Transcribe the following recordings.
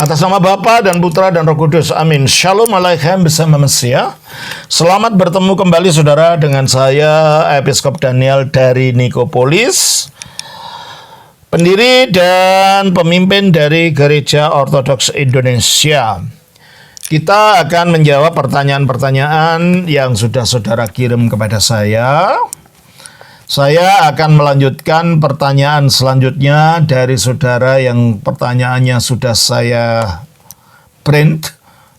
Atas nama Bapa dan Putra dan Roh Kudus, amin. Shalom Aleichem bersama Mesia. Selamat bertemu kembali saudara dengan saya, Episkop Daniel dari Nikopolis, pendiri dan pemimpin dari Gereja Ortodoks Indonesia. Kita akan menjawab pertanyaan-pertanyaan yang sudah saudara kirim kepada saya. Saya akan melanjutkan pertanyaan selanjutnya dari saudara yang pertanyaannya sudah saya print,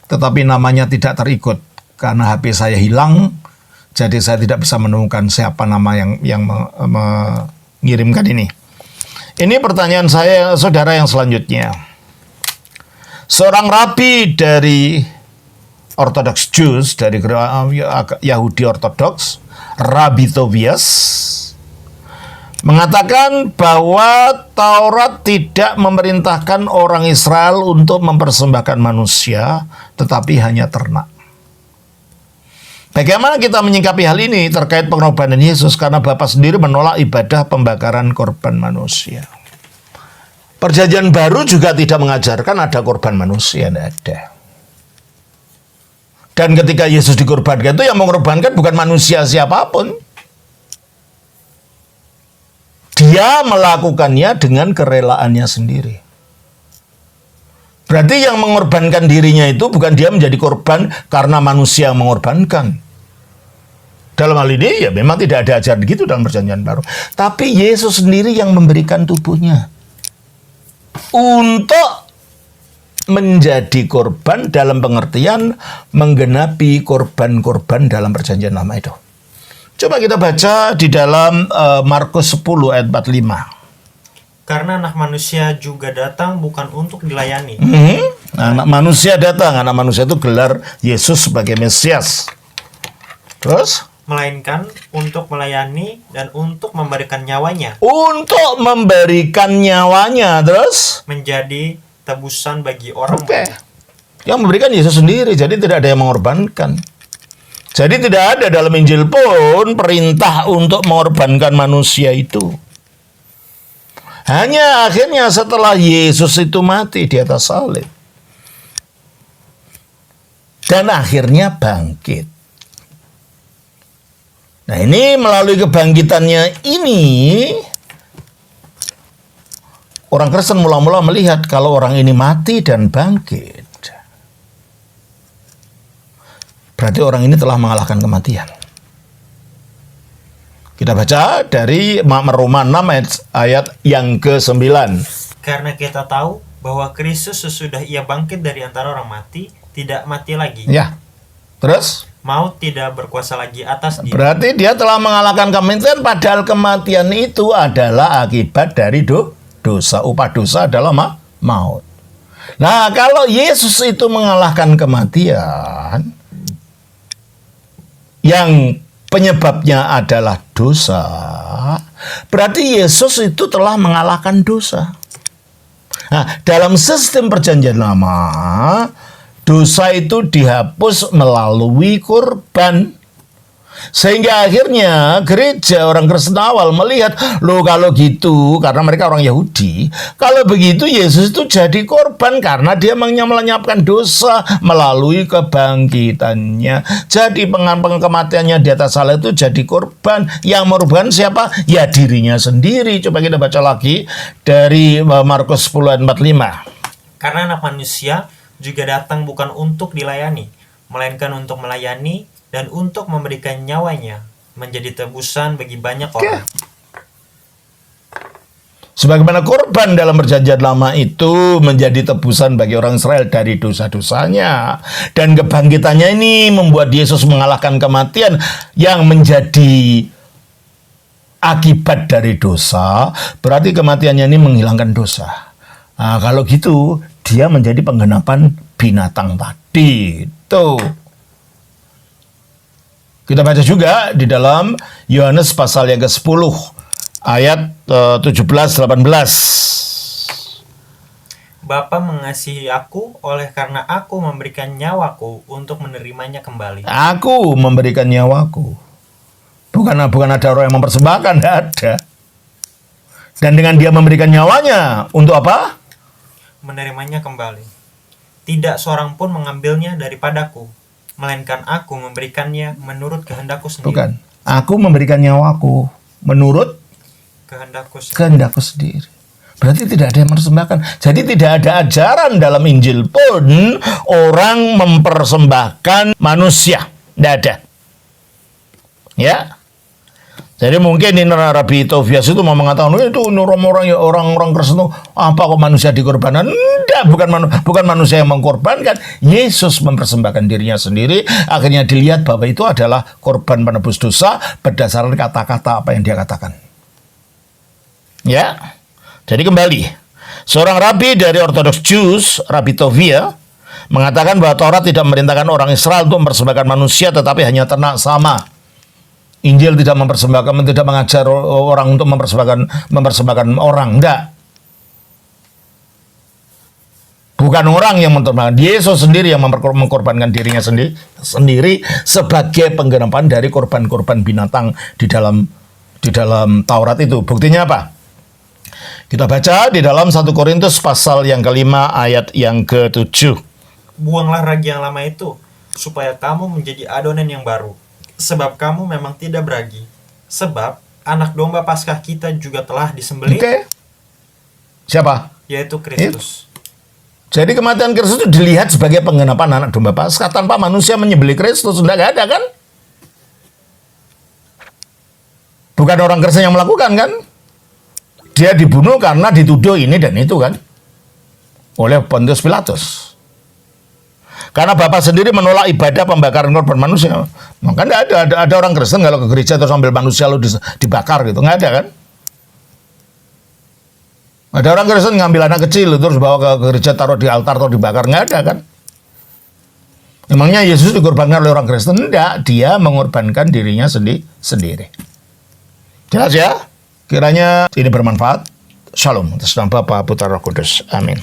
tetapi namanya tidak terikut karena HP saya hilang, jadi saya tidak bisa menemukan siapa nama yang mengirimkan ini. Ini pertanyaan saya, saudara yang selanjutnya. Seorang rabi dari Orthodox Jews, dari Yahudi Ortodoks, Rabbi Tobias, mengatakan bahwa Taurat tidak memerintahkan orang Israel untuk mempersembahkan manusia, tetapi hanya ternak. Bagaimana kita menyikapi hal ini terkait pengorbanan Yesus, karena Bapa sendiri menolak ibadah pembakaran korban manusia. Perjanjian Baru juga tidak mengajarkan ada korban manusia, tidak ada. Dan ketika Yesus dikorbankan itu yang mengorbankan bukan manusia siapapun. Dia melakukannya dengan kerelaannya sendiri. Berarti yang mengorbankan dirinya itu bukan dia menjadi korban karena manusia yang mengorbankan. Dalam hal ini ya memang tidak ada ajaran begitu dalam Perjanjian Baru. Tapi Yesus sendiri yang memberikan tubuhnya untuk menjadi korban dalam pengertian menggenapi korban-korban dalam Perjanjian Lama itu. Coba kita baca di dalam Markus 10 ayat 45. Karena anak manusia juga datang bukan untuk dilayani. Anak manusia datang, anak manusia itu gelar Yesus sebagai Mesias. Terus? Melainkan untuk melayani dan untuk memberikan nyawanya. Untuk memberikan nyawanya, terus? Menjadi tebusan bagi orang. Yang memberikan Yesus sendiri, jadi tidak ada yang mengorbankan. Jadi tidak ada dalam Injil pun perintah untuk mengorbankan manusia itu. Hanya akhirnya setelah Yesus itu mati di atas salib. Dan akhirnya bangkit. Nah ini melalui kebangkitannya ini, orang Kristen mula-mula melihat kalau orang ini mati dan bangkit, berarti orang ini telah mengalahkan kematian. Kita baca dari Roma 6 ayat yang ke-9. Karena kita tahu bahwa Kristus sesudah ia bangkit dari antara orang mati, tidak mati lagi. Ya, terus? Maut tidak berkuasa lagi atas dia. Berarti dia telah mengalahkan kematian, padahal kematian itu adalah akibat dari dosa. Upah dosa adalah maut. Nah, kalau Yesus itu mengalahkan kematian, yang penyebabnya adalah dosa, berarti Yesus itu telah mengalahkan dosa. Nah, dalam sistem Perjanjian Lama, dosa itu dihapus melalui kurban. Sehingga akhirnya gereja orang Kristen awal melihat, loh kalau gitu, karena mereka orang Yahudi, kalau begitu Yesus itu jadi korban karena dia melenyapkan dosa melalui kebangkitannya. Jadi kematiannya di atas salib itu jadi korban. Yang mengorbankan siapa? Ya dirinya sendiri. Coba kita baca lagi dari Markus 10 ayat 45. Karena anak manusia juga datang bukan untuk dilayani, melainkan untuk melayani dan untuk memberikan nyawanya menjadi tebusan bagi banyak orang. Sebagaimana korban dalam Perjanjian Lama itu menjadi tebusan bagi orang Israel dari dosa-dosanya, dan kebangkitannya ini membuat Yesus mengalahkan kematian yang menjadi akibat dari dosa, berarti kematiannya ini menghilangkan dosa. Nah, kalau gitu dia menjadi penggenapan binatang tadi. Tuh. Kita baca juga di dalam Yohanes pasal yang ke-10 ayat 17-18. Bapa mengasihi aku oleh karena aku memberikan nyawaku untuk menerimanya kembali. Aku memberikan nyawaku. Bukan ada orang yang mempersembahkan, tidak ada. Dan dengan dia memberikan nyawanya, untuk apa? Menerimanya kembali. Tidak seorang pun mengambilnya daripadaku, melainkan aku memberikannya menurut kehendakku sendiri. Bukan. Aku memberikan nyawaku menurut kehendakku sendiri. Berarti tidak ada yang mempersembahkan. Jadi tidak ada ajaran dalam Injil pun orang mempersembahkan manusia. Tidak ada. Ya. Jadi mungkin ini Rabi Tobias itu mau mengatakan itu orang Kristen itu apa kok manusia dikorbankan? Tidak, bukan manusia yang mengkorbankan. Yesus mempersembahkan dirinya sendiri. Akhirnya dilihat bahwa itu adalah korban penebus dosa berdasarkan kata-kata apa yang dia katakan. Ya. Jadi kembali, seorang rabi dari Orthodox Jews, Rabi Tovia, mengatakan bahwa Taurat tidak memerintahkan orang Israel untuk mempersembahkan manusia, tetapi hanya ternak sama. Injil tidak mengajar orang untuk mempersembahkan orang, enggak. Bukan orang yang mempersembahkan, Yesus sendiri yang mengkorbankan dirinya sendiri sebagai penggenapan dari korban-korban binatang di dalam Taurat itu. Buktinya apa? Kita baca di dalam 1 Korintus pasal yang ke-5 ayat yang ke-7. Buanglah ragi yang lama itu, supaya kamu menjadi adonan yang baru. Sebab kamu memang tidak beragi. Sebab anak domba Paskah kita juga telah disembelih. Oke. Siapa? Yaitu Kristus. Jadi kematian Kristus itu dilihat sebagai penggenapan anak domba Paskah tanpa manusia menyembelih Kristus. Enggak ada kan? Bukan orang Kristen yang melakukan kan? Dia dibunuh karena dituduh ini dan itu kan? Oleh Pontius Pilatus. Karena Bapak sendiri menolak ibadah pembakaran korban manusia. Maka tidak ada orang Kristen kalau ke gereja terus ambil manusia lalu dibakar gitu. Nggak ada kan? Ada orang Kristen ngambil anak kecil terus bawa ke gereja taruh di altar atau dibakar. Nggak ada kan? Emangnya Yesus dikorbankan oleh orang Kristen? Tidak. Dia mengorbankan dirinya sendiri. Jelas ya? Kiranya ini bermanfaat. Shalom. Atas nama Bapa, Putra, Roh Kudus. Amin.